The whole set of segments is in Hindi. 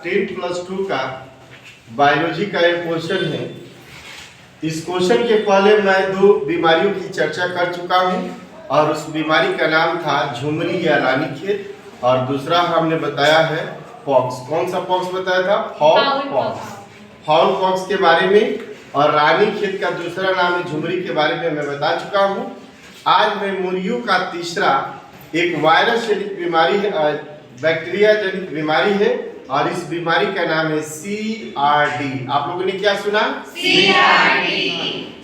10+2 का बायोलॉजी का एक क्वेश्चन है। इस क्वेश्चन के पहले मैं 2 बीमारियों की चर्चा कर चुका हूं और उस बीमारी का नाम था झुमरी या रानीखेत और दूसरा हमने बताया है पॉक्स। कौन सा पॉक्स बताया था? Foul pox. फाउल पॉक्स के बारे में और रानीखेत का दूसरा नाम है झुमरी के बारे में मैं बता चुका हूं। आज मैं मुर्गियों का तीसरा एक वायरस जनित बीमारी है, बैक्टीरिया जनित बीमारी है और इस बीमारी का नाम है CRD। आप लोगों ने क्या सुना?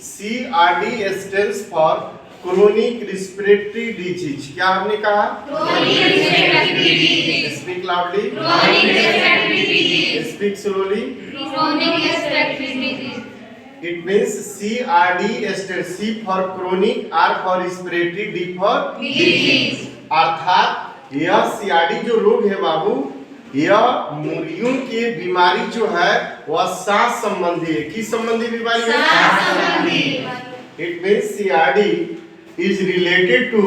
CRD stands for chronic respiratory disease. क्या हमने कहा? Speak loudly, speak slowly. It means CRD stands C for chronic, R for respiratory, D for disease। अर्थात यह CRD जो रोग है बाबू, यह मुर्गियों की बीमारी जो है वह सांस संबंधी है। किस संबंधी बीमारी है? सांस संबंधी। It means CRD is related to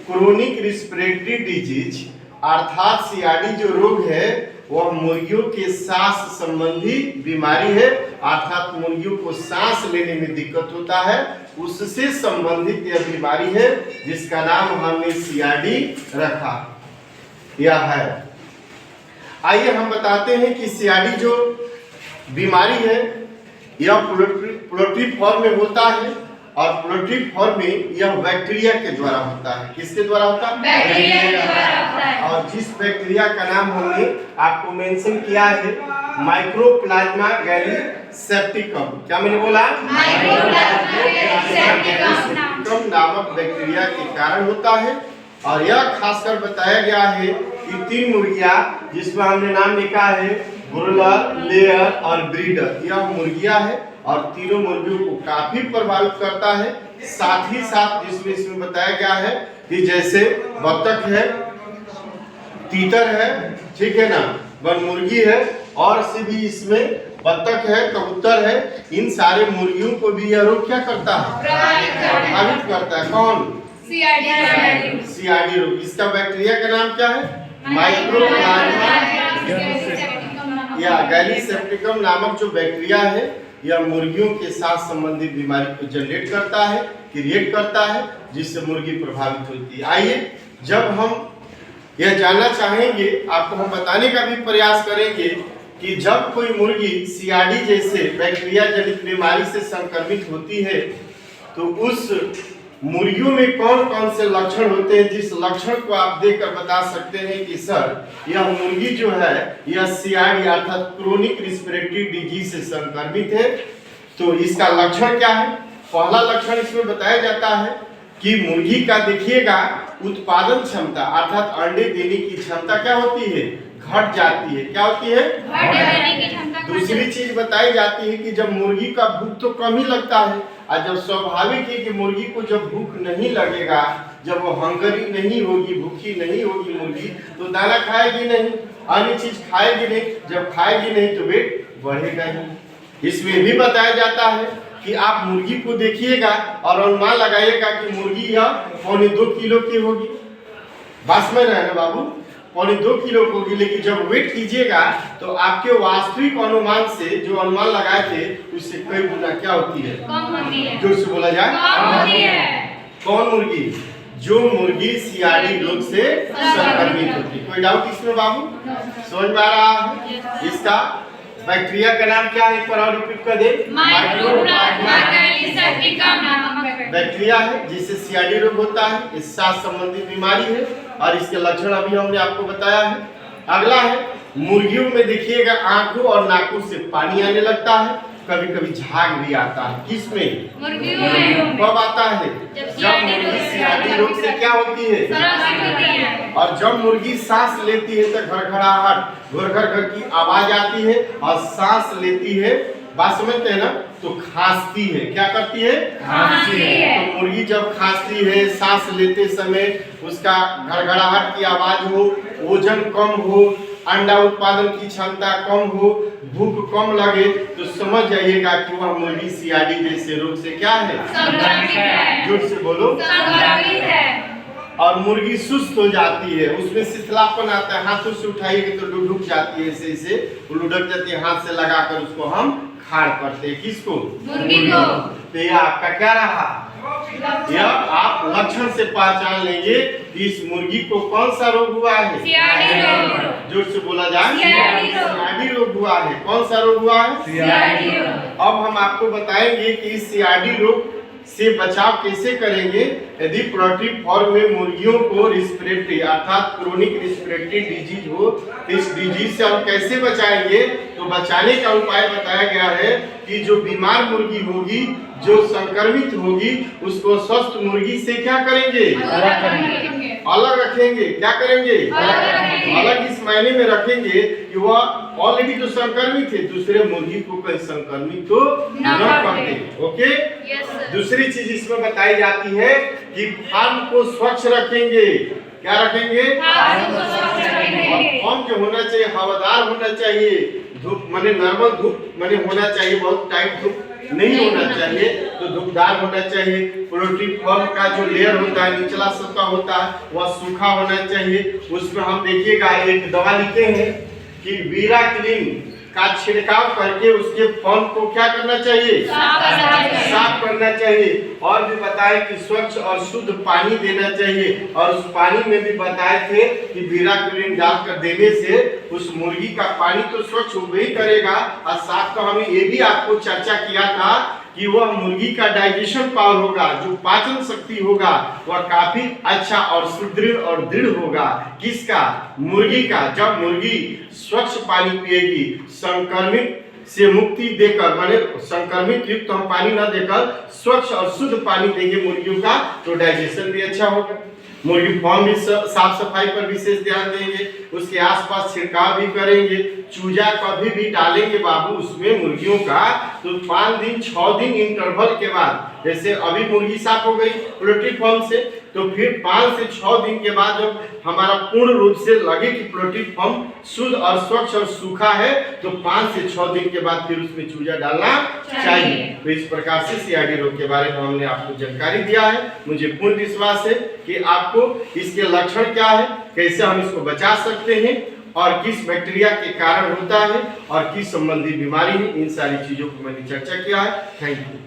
chronic respiratory disease। अर्थात CRD जो रोग है वह मुर्गियों के सांस संबंधी बीमारी है। अर्थात मुर्गियों को सांस लेने में दिक्कत होता है, उससे संबंधित यह बीमारी है जिसका नाम हमने CRD रखा यह है। आइए हम बताते हैं कि CRD जो बीमारी है यह पोल्ट्री फॉर्म में होता है और पोल्ट्री फॉर्म में यह बैक्टीरिया के द्वारा होता है। किसके द्वारा होता है? बैक्टीरिया के द्वारा होता है। और जिस बैक्टीरिया का नाम हमने आपको मेंशन किया है माइक्रोप्लाज्मा गैलीसेप्टिकम। क्या मैंने बोला? माइक्रोप्लाज्मा गैलीसेप्टिकम नामक बैक्टीरिया के कारण होता है। और यह खासकर बताया गया है कि 3 मुर्गियां जिसमें हमने नाम लिखा है ब्रोलर, लेयर और ब्रीडर, यह मुर्गियां है और तीनों मुर्गियों को काफी प्रभावित करता है। साथ ही साथ जिसमें इसमें बताया गया है कि जैसे बत्तख है, तीतर है, ठीक है ना, बनमुर्गी है और से भी इसमें बत्तख है, कबूतर है, इन सारे मुर्गियों को भी यह रोग क्या करता है? प्रभावित करता है। कौन? CRD रोग। इसका बैक्टीरिया का नाम क्या है? माइक्रोप्लाज्मा या गैलीसेप्टिकम नामक जो बैक्टीरिया है यह मुर्गियों के साथ संबंधित बीमारी को जनरेट करता है, क्रिएट करता है, जिससे मुर्गी प्रभावित होती है। आइए जब हम यह जानना चाहेंगे, आपको हम बताने का भी प्रयास करेंगे कि जब कोई मुर्गी CRD जैसे बैक्टीरिया जनित बीमारी से संक्रमित होती है तो उस मुर्गियों में कौन कौन से लक्षण होते हैं, जिस लक्षण को आप देखकर बता सकते हैं कि सर यह मुर्गी जो है यह CRD अर्थात क्रोनिक रिस्पिरेटरी डिजीज से संक्रमित है। तो इसका लक्षण क्या है? पहला लक्षण इसमें बताया जाता है कि मुर्गी का देखिएगा उत्पादन क्षमता अर्थात अंडे देने की क्षमता क्या होती है? घट जाती है। क्या होती है? घट जाने की क्षमता। दूसरी चीज बताई जाती है कि जब मुर्गी का भूख तो कम ही लगता है और जब स्वाभाविक है कि मुर्गी को जब भूख नहीं लगेगा, जब वो हंगरी नहीं होगी, भूखी नहीं होगी मुर्गी, तो दाना खाएगी नहीं, अन्य चीज खाएगी नहीं। जब खाएगी नहीं तो वेट बढ़ेगा ही। इसमें भी बताया जाता है कि आप मुर्गी को देखिएगा और अनुमान लगाइएगा कि मुर्गी यह 2.25 किलो की होगी। बस में रहना बाबू, 2.25 किलो होगी, लेकिन जब वेट कीजिएगा तो आपके वास्तविक अनुमान से जो अनुमान लगाए थे उससे कई गुना क्या होती है? कम होती है। जोर से बोला जाए, कम होती है। कौन मुर्गी? जो मुर्गी CRD रोग से संक्रमित होती है। कोई डाउट इसमें बाबू? समझ में आ रहा है? इसका बैक्टीरिया का नाम क्या है? एक बार और रिपीट कर दे। माइक्रोप्लाज्मा गैलीसेप्टिकम नामक बैक्टीरिया है जिससे CRD रोग होता है। इस सांस संबंधी बीमारी है और इसके लक्षण अभी हमने आपको बताया है। अगला है मुर्गियों में देखिएगा आंखों और नाकों से पानी आने लगता है, कभी कभी झाग भी आता है। किसमें? मुर्गियों में। कब आता है? जब मुर्गी CRD रोग से क्या होती है? और जब मुर्गी सांस लेती है तो घड़घड़ाहट, घुर की आवाज आती है और सांस लेती है, बात समझते हैं ना, तो खांसती है। क्या करती है? खांसती है। तो मुर्गी जब खांसती है, सांस लेते समय उसका घड़घड़ाहट की आवाज हो, वजन कम हो, अंडा उत्पादन की क्षमता कम हो, भूख कम लगे, तो समझ जाइएगा कि वह मुर्गी CRD जैसे रोग से क्या है? संक्रमित है। जोर से बोलो, संक्रमित है। और मुर्गी सुस्त हो जाती है, उसमें शिथिलापन आता है, हाथों से उठाइएगा तो लुढ़क जाती है, ऐसे वो लुढ़क जाती है, हाथ से लगाकर उसको हम खाड़ करते हैं। किसको? मुर्गी को। तो यह आपका क्या रहा? यह आप लक्षण से पहचान लेंगे कि इस मुर्गी को कौन सा रोग हुआ है? सियाडी रोग। जोर से बोला जाए, सियाडी रोग हुआ है। कौन सा रोग हुआ है? सियाडी रोग। अब हम आपको बताएंगे कि इस सियाडी रोग से बचाव कैसे करेंगे। यदि पोल्ट्री फॉर्म में मुर्गियों को रिस्पिरेटरी अर्थात क्रोनिक रिस्पिरेटरी डिजीज हो, इस डिजीज से हम कैसे बचाएंगे? तो बचाने का उपाय बताया गया है कि जो बीमार मुर्गी होगी, जो संक्रमित होगी, उसको स्वस्थ मुर्गी से क्या करेंगे? अलग रखेंगे। क्या करेंगे? अलग इस मायने में रखेंगे कि वह ऑलरेडी जो संक्रमित है, दूसरे मुर्गी को कहीं संक्रमित तो न करते। ओके। दूसरी चीज इसमें बताई जाती है कि फार्म को स्वच्छ रखेंगे। क्या रखेंगे? फार्म जो होना चाहिए हवादार होना चाहिए, धूप माने नॉर्मल धूप माने होना चाहिए, बहुत टाइट धूप नहीं होना चाहिए, तो धूपदार होना चाहिए। पोल्ट्री फॉर्म का जो लेयर होता है, निचला सतह होता है, वह सूखा होना चाहिए। उसमें हम देखिएगा एक दवा लिखे हैं कि वीरा क्लीन का छिड़काव करके उसके फॉर्म को क्या करना चाहिए? साफ करना चाहिए। और भी बताए कि स्वच्छ और शुद्ध पानी देना चाहिए, और उस पानी में भी बताए थे कि वीरा क्लीन डालकर देने से उस मुर्गी का पानी तो स्वच्छ हो ही करेगा, और साथ तो हमने ये भी आपको चर्चा किया था कि वह मुर्गी का डाइजेशन पावर होगा, जो पाचन शक्ति होगा वह काफी अच्छा और सुदृढ़ और दृढ़ होगा। किसका? मुर्गी का। जब मुर्गी स्वच्छ पानी पिएगी, संक्रमित से मुक्ति देकर, माने संक्रमित युक्त तो हम पानी न देकर स्वच्छ और शुद्ध पानी देंगे मुर्गियों का, तो डाइजेशन भी अच्छा होगा। मुर्गी फार्म भी साफ सफाई पर विशेष ध्यान देंगे, उसके आसपास छिड़काव भी करेंगे। चूजा कभी भी डालेंगे बाबू उसमें मुर्गियों का, तो 5 दिन 6 दिन इंटरवल के बाद, जैसे अभी मुर्गी साफ हो गई पोल्ट्री फार्म से, तो फिर 5 से 6 दिन के बाद जब हमारा पूर्ण रूप से लगे कि पोल्ट्री फार्म शुद्ध और स्वच्छ और सूखा है, तो 5 से 6 दिन के बाद फिर उसमें चूजा डालना चाहिए। तो इस प्रकार से सियाडी रोग के बारे में हमने आपको जानकारी दिया है। मुझे पूर्ण विश्वास है कि आपको इसके लक्षण क्या है, कैसे हम इसको बचा सकते हैं, और किस बैक्टीरिया के कारण होता है, और किस संबंधी बीमारी है, इन सारी चीजों को मैंने चर्चा किया है। Thank you.